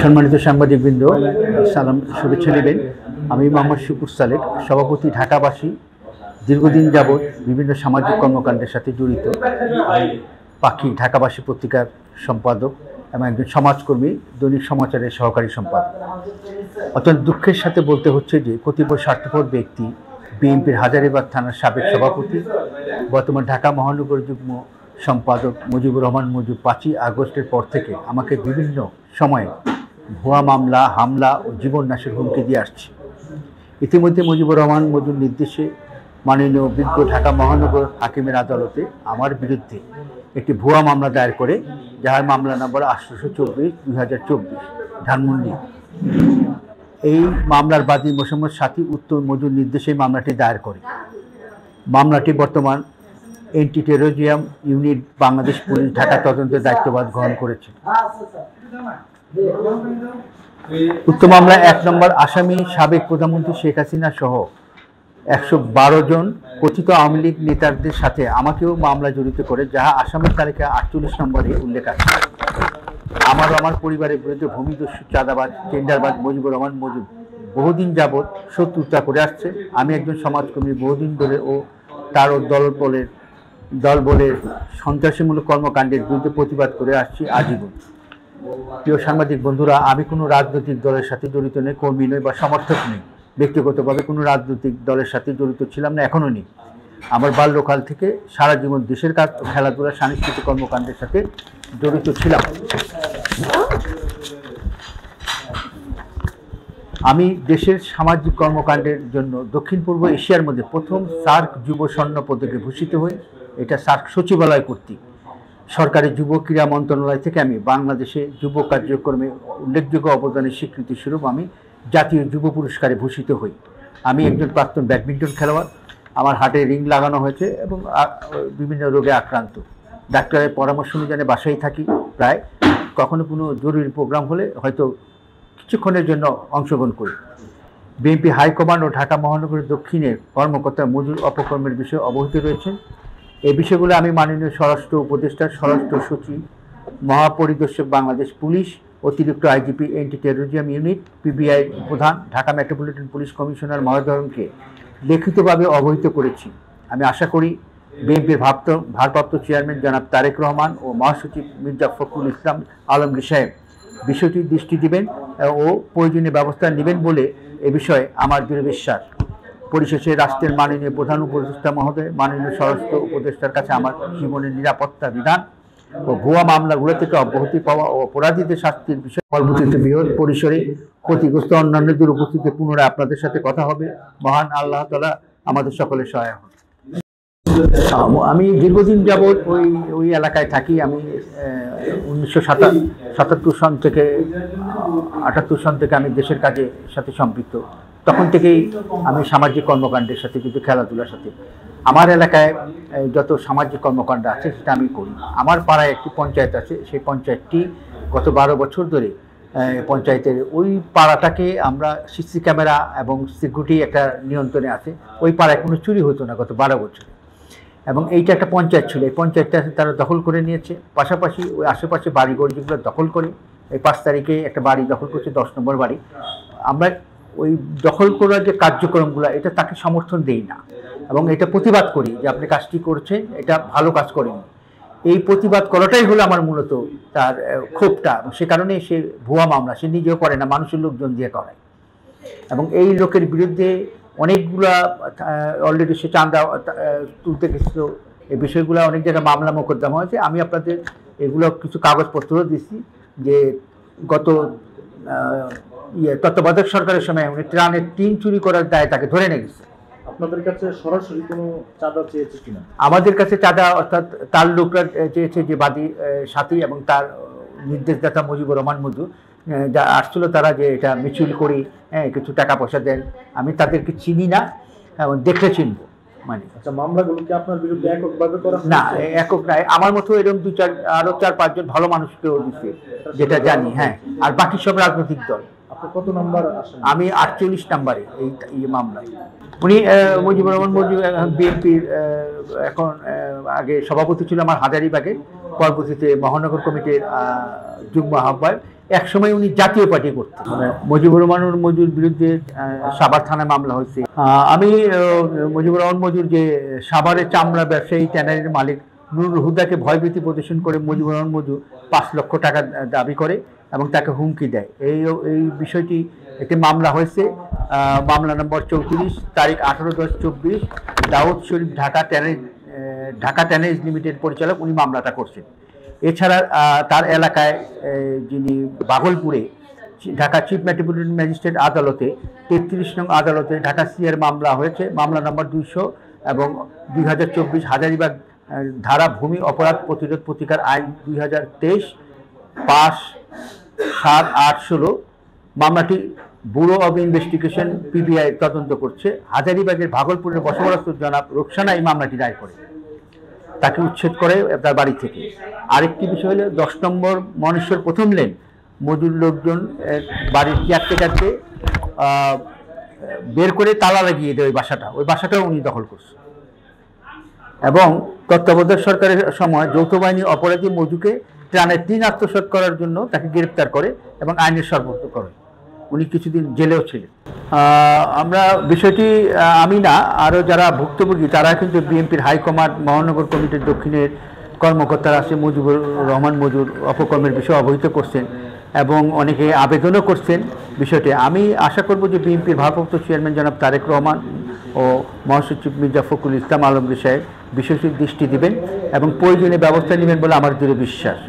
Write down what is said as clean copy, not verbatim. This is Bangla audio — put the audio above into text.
সম্মানিত সাংবাদিকবৃন্দ, সালাম শুভেচ্ছা নেবেন। আমি মোহাম্মদ শুকুর সালেক, সভাপতি, ঢাকাবাসী। দীর্ঘদিন যাবৎ বিভিন্ন সামাজিক কর্মকাণ্ডের সাথে জড়িত। পাখি ঢাকাবাসী পত্রিকার সম্পাদক এবং একজন সমাজকর্মী, দৈনিক সমাচারের সহকারী সম্পাদক। অত্যন্ত দুঃখের সাথে বলতে হচ্ছে যে কতিপয় স্বার্থপর ব্যক্তি, বিএনপির হাজারীবাগ থানার সাবেক সভাপতি, বর্তমান ঢাকা মহানগর যুগ্ম সম্পাদক মুজিবুর রহমান মজু 5ই আগস্টের পর থেকে আমাকে বিভিন্ন সময়ে ভুয়া মামলা, হামলা ও জীবননাশের হুমকি দিয়ে আসছে। ইতিমধ্যে মুজিবুর রহমান মজুর নির্দেশে মাননীয় বিজ্ঞ ঢাকা মহানগর হাকিমের আদালতে আমার বিরুদ্ধে একটি ভুয়া মামলা দায়ের করে, যার মামলা নম্বর 824/2024 ধানমন্ডি। এই মামলার বাদী মোসাম্মদ সাথী উত্তম মজুর নির্দেশে মামলাটি দায়ের করে। মামলাটি বর্তমান anti terrorism unit Bangladesh police Dhaka তদন্তের দায়িত্বভার গ্রহণ করেছে। উক্ত মামলা 1 নম্বর আসামি সাবেক প্রধানমন্ত্রী শেখ হাসিনা সহ 112 জন কথিত আওয়ামী লীগ নেতাদের সাথে আমাকেও মামলা জড়িত করে, যাহা আসামির তালিকা 48 নম্বরে উল্লেখ আছে। আমার পরিবারের বিরুদ্ধে ভূমিদস্যু, চাঁদাবাজ, টেন্ডারবাজ মুজিবুর রহমান মজু বহুদিন যাবৎ শত্রুতা করে আসছে। আমি একজন সমাজকর্মী, বহুদিন ধরে ও তার দলবলের সন্ত্রাসীমূলক কর্মকাণ্ডের বিরুদ্ধে প্রতিবাদ করে আসছি আজীবন। প্রিয় সাংবাদিক বন্ধুরা, আমি কোনো রাজনৈতিক দলের সাথে জড়িত নেই, কর্মী নই বা সমর্থক নেই। ব্যক্তিগতভাবে কোনো রাজনৈতিক দলের সাথে জড়িত ছিলাম না, এখনও নেই। আমার বাল্যকাল থেকে সারা জীবন দেশের কাজ, খেলাধুলা, সাংস্কৃতিক কর্মকাণ্ডের সাথে জড়িত ছিলাম। আমি দেশের সামাজিক কর্মকাণ্ডের জন্য দক্ষিণ পূর্ব এশিয়ার মধ্যে প্রথম সার্ক যুব স্বর্ণ পদকে ভূষিত হই। এটা সার্ক সচিবালয় কর্তৃক সরকারি যুব ক্রীড়া মন্ত্রণালয় থেকে আমি বাংলাদেশে যুব কার্যক্রমে উল্লেখযোগ্য অবদানের স্বীকৃতি স্বরূপ আমি জাতীয় যুব পুরস্কারে ভূষিত হই। আমি একজন প্রাক্তন ব্যাডমিন্টন খেলোয়াড়। আমার হার্টে রিং লাগানো হয়েছে এবং বিভিন্ন রোগে আক্রান্ত। ডাক্তারের পরামর্শ অনুযায়ী বাসায় থাকি। প্রায় কখনো কোনো জরুরি প্রোগ্রাম হলে হয়তো কিছুক্ষণের জন্য অংশগ্রহণ করি। বিএনপি হাইকমান্ড ও ঢাকা মহানগর দক্ষিণের কর্মকর্তা মজুর অপকর্মের বিষয়ে অবহিত রয়েছেন। এই বিষয়গুলো আমি মাননীয় স্বরাষ্ট্র উপদেষ্টা, স্বরাষ্ট্র সচিব, মহাপরিদর্শক বাংলাদেশ পুলিশ, অতিরিক্ত IGP anti terrorism unit, PBI প্রধান, ঢাকা মেট্রোপলিটন পুলিশ কমিশনার মহোদয়কে লিখিতভাবে অবহিত করেছি। আমি আশা করি বিএনপির ভারপ্রাপ্ত চেয়ারম্যান জনাব তারেক রহমান ও মহাসচিব মির্জা ফখরুল ইসলাম আলমগীর সাহেব বিষয়টি দৃষ্টি দিবেন ও প্রয়োজনীয় ব্যবস্থা নেবেন বলে এ বিষয়ে আমার দৃঢ় বিশ্বাস। পরিশেষে রাষ্ট্রের মাননীয় প্রধান উপদেষ্টা মহোদয়, মাননীয় স্বরাষ্ট্র উপদেষ্টার কাছে আমার জীবনের নিরাপত্তা বিধান ও ভুয়া মামলাগুলো থেকে অব্যাহতি পাওয়া ও অপরাধীদের শাস্তির বিষয়ে পরবর্তীতে বৃহৎ পরিসরে ক্ষতিগ্রস্ত অন্যান্যদের উপস্থিতিতে পুনরায় আপনাদের সাথে কথা হবে। মহান আল্লাহ তাআলা আমাদের সকলের সহায় হন। আমি দীর্ঘদিন যাবৎ ওই এলাকায় থাকি। আমি 1977 সন থেকে 78 সন থেকে আমি দেশের কাজের সাথে সম্পৃক্ত। তখন থেকেই আমি সামাজিক কর্মকাণ্ডের সাথে, কিন্তু খেলাধুলার সাথে। আমার এলাকায় যত সামাজিক কর্মকাণ্ড আছে সেটা আমি করি। আমার পাড়ায় একটি পঞ্চায়েত আছে, সেই পঞ্চায়েতটি গত 12 বছর ধরে পঞ্চায়েতের ওই পাড়াটাকে আমরা সিসি ক্যামেরা এবং সিকিউরিটি একটা নিয়ন্ত্রণে আছে। ওই পাড়ায় কোনো চুরি হতো না গত 12 বছরে। এবং এইটা একটা পঞ্চায়েত ছিল, এই পঞ্চায়েতটা তারা দখল করে নিয়েছে। পাশাপাশি ওই আশেপাশে বাড়িঘর যেগুলো দখল করি, এই 5 তারিখে একটা বাড়ি দখল করছে, 10 নম্বর বাড়ি। আমরা ওই দখল করার যে কার্যক্রমগুলো, এটা তাকে সমর্থন দেই না এবং এটা প্রতিবাদ করি যে আপনি কাজটি করছেন, এটা ভালো কাজ করেন। এই প্রতিবাদ করাটাই হলো আমার মূলত তার ক্ষোভটা। সে কারণে সে ভুয়া মামলা সে নিজেও করে না, মানুষের লোকজন দিয়ে করায়। এবং এই লোকের বিরুদ্ধে অনেকগুলা অলরেডি সে চাঁদা তুলতে গেছিল। এই বিষয়গুলো অনেক জায়গায় মামলা মোকদ্দমা হয়েছে। আমি আপনাদের এগুলো কিছু কাগজপত্রও দিচ্ছি যে গত তত্ত্বাবধায়ক সরকারের সময় উনি ত্রাণের টিন চুরি করার দায়ে তাকে ধরে নিয়ে গেছে। আপনাদের কাছে সরাসরি কোনো চাঁদা চেয়েছে কিনা? আমাদের কাছে চাঁদা অর্থাৎ তার লোকরা চেয়েছে, যে বাদী সাথী এবং তার নির্দেশদাতা মুজিবুর রহমান মজু যা আসছিল, তারা যে এটা মিছিল করি, কিছু টাকা পয়সা দেন। আমি তাদেরকে চিনি না এবং দেখলে চিনব। মানে আচ্ছা, মামলাগুলো কি আপনার বিরুদ্ধে এককভাবে করা? না, একক নাই। আমার মতো এরকম আরো 4-5 জন ভালো মানুষকেও দিচ্ছে, যেটা জানি। হ্যাঁ, আর বাকি সব রাজনৈতিক দল। আপনি কত নম্বর আসেন? আমি 48 নম্বরে এই মামলায়। উনি মুজিবুর রহমান মজু বিএনপির এখন আগে সভাপতি ছিল আমার হাজারীবাগে, পরবর্তীতে মহানগর কমিটির যুগ্ম আহ্বায়ক। একসময় উনি জাতীয় পার্টি করতেন। মুজিবুর রহমান মজুর বিরুদ্ধে সাভার থানায় মামলা হয়েছে। আমি মুজিবুর রহমান মজুর যে সাভারের চামড়া ব্যবসায়ী ট্যানারির মালিক নুরুল হুদাকে ভয়ভীতি প্রদর্শন করে মুজিবুর রহমান মজুর 5 লক্ষ টাকা দাবি করে এবং তাকে হুমকি দেয়। এই বিষয়টি একটি মামলা হয়েছে, মামলা নম্বর 34, তারিখ 18/10/24। দাউদ শরীফ ঢাকা ট্যানারিজ লিমিটেড পরিচালক, উনি মামলাটা করছেন। এছাড়া তার এলাকায় যিনি বাগলপুরে ঢাকা চিফ মেট্রোপলিটন ম্যাজিস্ট্রেট আদালতে 33 নং আদালতে ঢাকা সিআর মামলা হয়েছে, মামলা নম্বর 200 এবং 2024 হাজারীবাগ ধারা ভূমি অপরাধ প্রতিরোধ প্রতিকার আইন 2023 5 7 8 16। মামলাটি ব্যুরো অব ইনভেস্টিগেশন পিবিআই তদন্ত করছে। হাজারীবাগের ভাগলপুরের বসবাসরত জনাব রোকসানা এই মামলাটি দায়ের করে, তাকে উচ্ছেদ করে তার বাড়ি থেকে। আরেকটি বিষয় হলো 10 নম্বর মনেশ্বর প্রথম লেন মজুর লোকজন বাড়ির কেয়ারটেকারকে বের করে তালা লাগিয়ে দেয় ওই বাসাটাও উনি দখল করছে। এবং তত্ত্বাবধায়ক সরকারের সময় যৌথ বাহিনী অপরাধী মজুকে ত্রাণে 3 আত্মসাৎ করার জন্য তাকে গ্রেপ্তার করে এবং আইনের সর্বোচ্চ করে। উনি কিছুদিন জেলেও ছিলেন। আমরা বিষয়টি আমি না, আরও যারা ভুক্তভোগী তারা কিন্তু বিএনপির হাইকমান্ড মহানগর কমিটির দক্ষিণের কর্মকর্তারা আছে মুজিবুর রহমান মজুর অপকর্মের বিষয়ে অবহিত করছেন এবং অনেকে আবেদনও করছেন বিষয়টি। আমি আশা করব যে বিএনপির ভারপ্রাপ্ত চেয়ারম্যান জনাব তারেক রহমান ও মহাসচিব মির্জা ফখরুল ইসলাম আলমগীর সাহেব বিষয়টির দৃষ্টি দিবেন এবং প্রয়োজনীয় ব্যবস্থা নেবেন বলে আমার দৃঢ় বিশ্বাস।